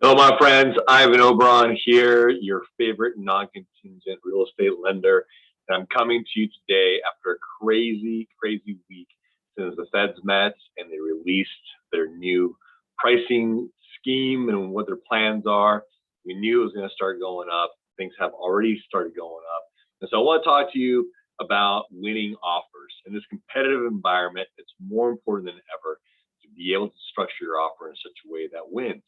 Hello, my friends. Ivan Oberon here, your favorite non-contingent real estate lender. And I'm coming to you today after a crazy week since the Feds met and they released their new pricing scheme and what their plans are. We knew it was going to start going up. Things have already started going up. And so I want to talk to you about winning offers. In this competitive environment, it's more important than ever to be able to structure your offer in such a way that wins.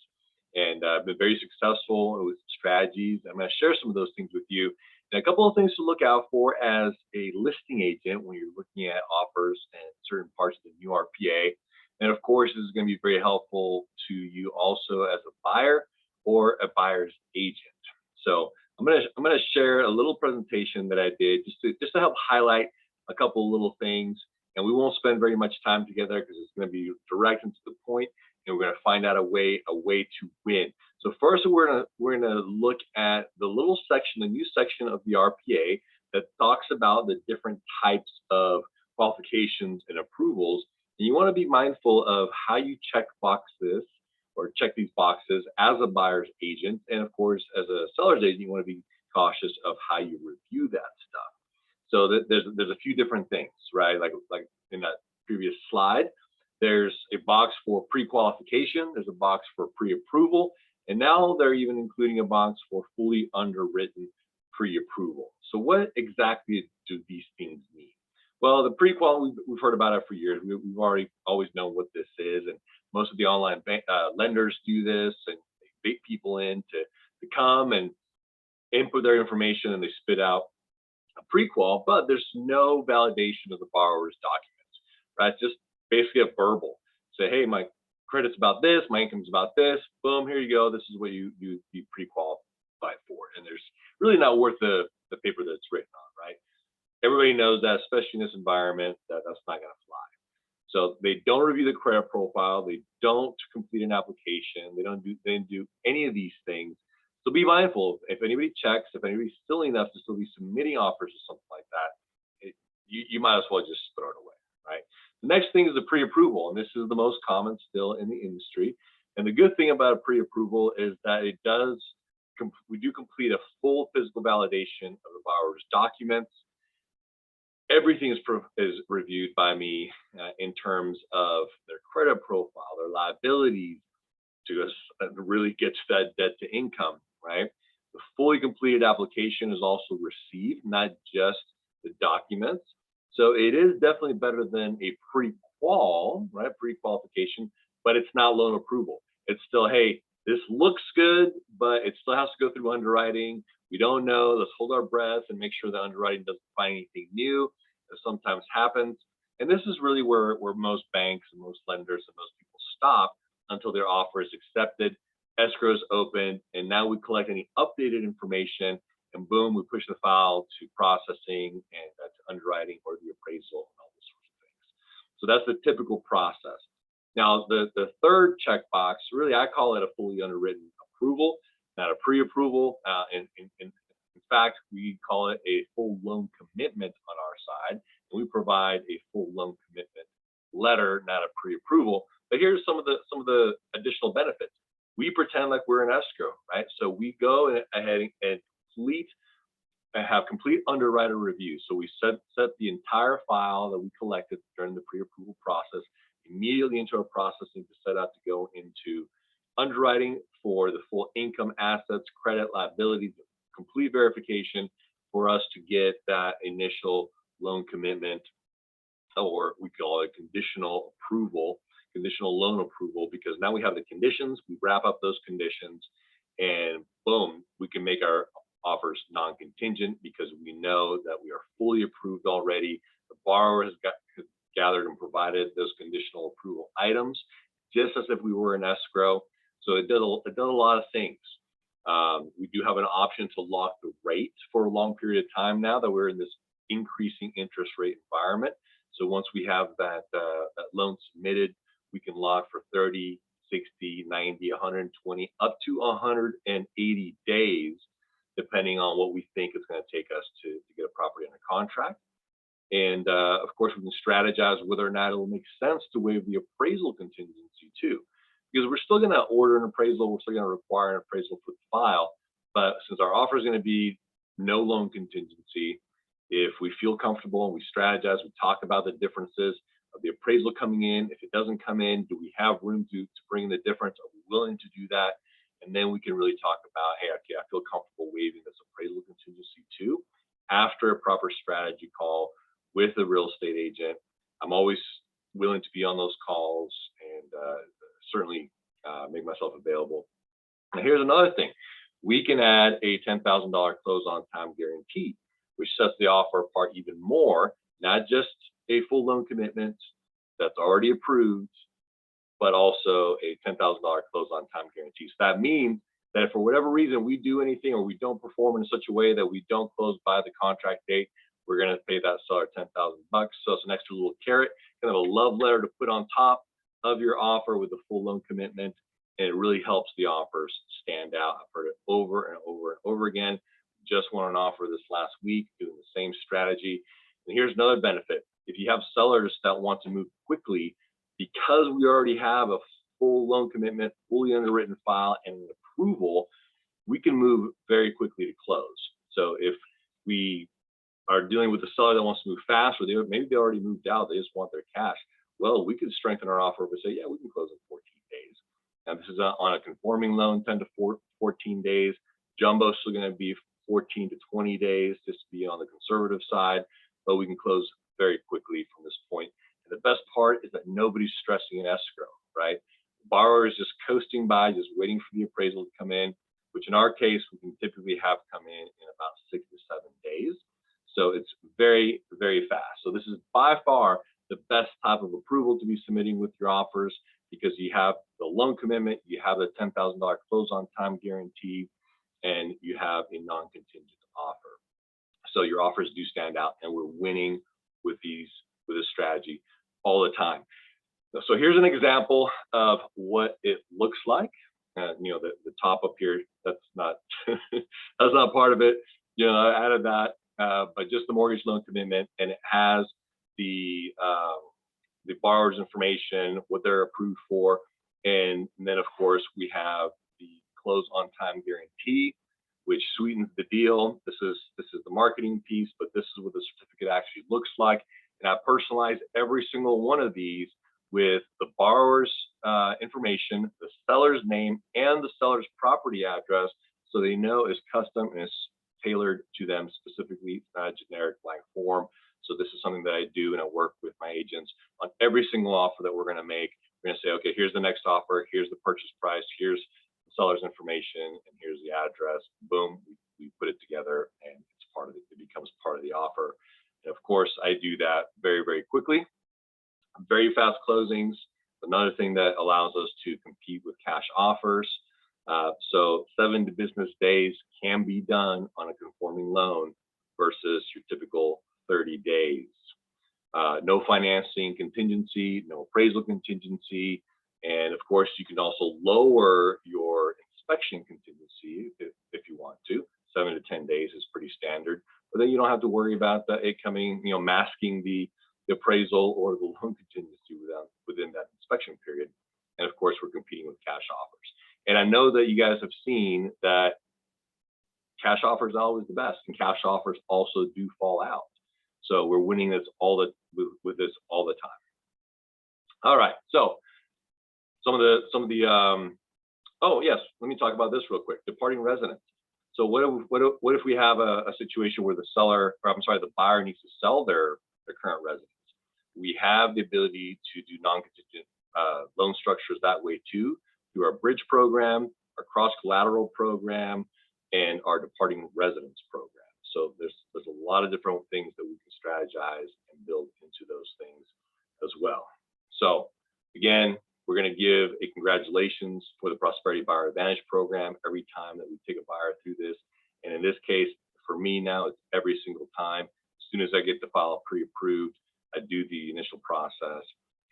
And I've been very successful with strategies. I'm going to share some of those things with you. And a couple of things to look out for as a listing agent when you're looking at offers and certain parts of the new RPA. And of course, this is going to be very helpful to you also as a buyer or a buyer's agent. So I'm going to share a little presentation that I did just to help highlight a couple of little things. And we won't spend very much time together because it's going to be direct and to the point. And we're going to find out a way to win. So first, we're going to look at the little section, the new section of the RPA that talks about the different types of qualifications and approvals. And you want to be mindful of how you check boxes or check these boxes as a buyer's agent, and of course, as a seller's agent, you want to be cautious of how you review that stuff. So there's a few different things, right? Like in that previous slide. There's a box for pre-qualification, there's a box for pre-approval, and now they're even including a box for fully underwritten pre-approval. So what exactly do these things mean? Well, the pre-qual, we've heard about it for years. We've always known what this is, and most of the online lenders do this, and they bait people in to come and input their information, and they spit out a pre-qual, but there's no validation of the borrower's documents, right? It's just basically a verbal. Say, hey, my credit's about this, my income's about this, boom, here you go. This is what you be pre-qualified for. And there's really not worth the paper that it's written on, right? Everybody knows that, especially in this environment, that's not going to fly. So they don't review the credit profile, they don't complete an application, they don't do any of these things. So be mindful, if anybody checks, if anybody's silly enough to still be submitting offers or something like that, you might as well just throw it away, right? The next thing is the pre-approval, and this is the most common still in the industry. And the good thing about a pre-approval is that we do complete a full physical validation of the borrower's documents. Everything is reviewed by me in terms of their credit profile, their liabilities, to really get to that debt to income, right? The fully completed application is also received, not just the documents. So it is definitely better than a pre-qual, right? Pre-qualification, but it's not loan approval. It's still, hey, this looks good, but it still has to go through underwriting. We don't know. Let's hold our breath and make sure the underwriting doesn't find anything new. That sometimes happens. And this is really where most banks and most lenders and most people stop until their offer is accepted, escrow is opened, and now we collect any updated information, and boom, we push the file to processing and to underwriting or the appraisal and all those sorts of things. So that's the typical process. Now, the third checkbox, really, I call it a fully underwritten approval, not a pre-approval. In fact, we call it a full loan commitment on our side, and we provide a full loan commitment letter, not a pre-approval. But here's some of the additional benefits. We pretend like we're an escrow, right? So we go ahead and have complete underwriter review. So we set the entire file that we collected during the pre-approval process immediately into our processing to set out to go into underwriting for the full income, assets, credit, liabilities, complete verification for us to get that initial loan commitment, or we call it conditional loan approval, because now we have the conditions, we wrap up those conditions, and boom, we can make our offers non-contingent because we know that we are fully approved already. The borrower has gathered and provided those conditional approval items, just as if we were an escrow. So it does a lot of things. We do have an option to lock the rate for a long period of time now that we're in this increasing interest rate environment. So once we have that loan submitted, we can lock for 30, 60, 90, 120, up to 180 days, depending on what we think it's going to take us to get a property under contract. And of course, we can strategize whether or not it will make sense to waive the appraisal contingency too. because we're still going to order an appraisal, we're still going to require an appraisal for the file. But since our offer is going to be no loan contingency, if we feel comfortable and we strategize, we talk about the differences of the appraisal coming in. If it doesn't come in, do we have room to bring the difference? Are we willing to do that? And then we can really talk about, hey, okay, I feel comfortable waiving this appraisal contingency too, after a proper strategy call with a real estate agent. I'm always willing to be on those calls and certainly make myself available. Now, here's another thing. We can add a $10,000 close on time guarantee, which sets the offer apart even more, not just a full loan commitment that's already approved, but also a $10,000 close on time guarantee. So that means that if for whatever reason we do anything or we don't perform in such a way that we don't close by the contract date, we're going to pay that seller $10,000. So it's an extra little carrot, kind of a love letter to put on top of your offer with a full loan commitment. And it really helps the offers stand out. I've heard it over and over and over again. Just won an offer this last week doing the same strategy. And here's another benefit. If you have sellers that want to move quickly, because we already have a full loan commitment, fully underwritten file, and an approval, we can move very quickly to close. So if we are dealing with a seller that wants to move fast, or maybe they already moved out, they just want their cash, well, we could strengthen our offer and say, yeah, we can close in 14 days. Now, this is on a conforming loan, 10 to 14 days. Jumbo is still going to be 14 to 20 days, just to be on the conservative side, but we can close very quickly from this point. And the best part is that nobody's stressing an escrow, right? The borrower is just coasting by, just waiting for the appraisal to come in, which in our case, we can typically have come in about 6 to 7 days. So it's very, very fast. So this is by far the best type of approval to be submitting with your offers, because you have the loan commitment, you have the $10,000 close on time guarantee, and you have a non-contingent offer. So your offers do stand out, and we're winning with this strategy all the time. So here's an example of what it looks like. The top up here, that's not that's not part of it. I added that, but just the mortgage loan commitment, and it has the borrower's information, what they're approved for, and then of course we have the close on time guarantee, which sweetens the deal. This is the marketing piece, but this is what the certificate actually looks like. And I personalize every single one of these with the borrower's information, the seller's name, and the seller's property address, so they know it's custom and it's tailored to them specifically. It's not a generic blank form. So this is something that I do, and I work with my agents on every single offer that we're going to make. We're going to say, okay, here's the next offer, here's the purchase price, here's the seller's information, and here's the address. Boom, we put it together, and it's part of it. It becomes part of the offer. And of course, I do that very, very quickly. Very fast closings. Another thing that allows us to compete with cash offers. So 7 business days can be done on a conforming loan versus your typical 30 days. No financing contingency, no appraisal contingency, and of course you can also lower your inspection contingency if you want to. 7 to 10 days is pretty standard, but then you don't have to worry about it coming, masking the appraisal or the loan contingency within that inspection period. And of course, we're competing with cash offers. And I know that you guys have seen that cash offers are always the best, and cash offers also do fall out. So we're winning this with this all the time. All right. So some of the oh yes, let me talk about this real quick. Departing residence. So what if we have a situation where the buyer needs to sell their current residence? We have the ability to do non-contingent loan structures that way too, through our bridge program, our cross collateral program, and our departing residence program. So there's a lot of different things that we can strategize and build into those things as well. So again, we're going to give a congratulations for the Prosperity Buyer Advantage program every time that we take a buyer through this. And in this case, for me now, it's every single time. As soon as I get the file pre-approved, I do the initial process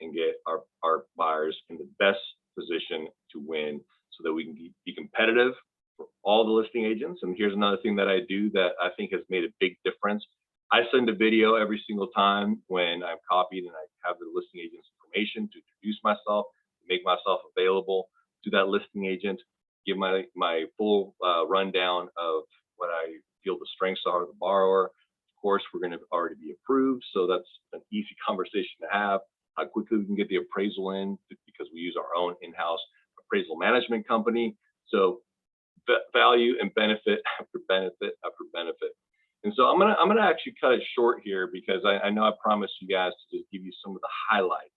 and get our buyers in the best position to win, so that we can be competitive for all the listing agents. And here's another thing that I do that I think has made a big difference. I send a video every single time when I'm copied and I have the listing agent's information to introduce myself, make myself available. available to that listing agent, give my full rundown of what I feel the strengths are of the borrower. Of course, we're going to already be approved, so that's an easy conversation to have. How quickly we can get the appraisal in, because we use our own in-house appraisal management company. So value and benefit after benefit after benefit. And so I'm gonna actually cut it short here, because I know I promised you guys to just give you some of the highlights.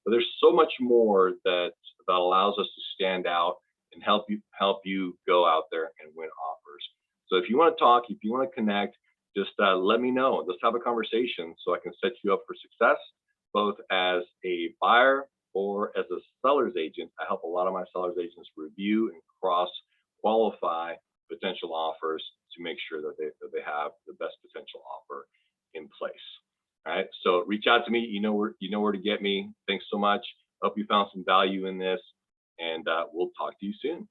But there's so much more that allows us to stand out and help you go out there and win offers. So if you want to talk, if you want to connect, just let me know. Let's have a conversation so I can set you up for success, both as a buyer or as a seller's agent. I help a lot of my seller's agents review and cross qualify potential offers to make sure that they have the best potential offer in place. All right, so reach out to me. You know where to get me. Thanks so much. Hope you found some value in this, and we'll talk to you soon.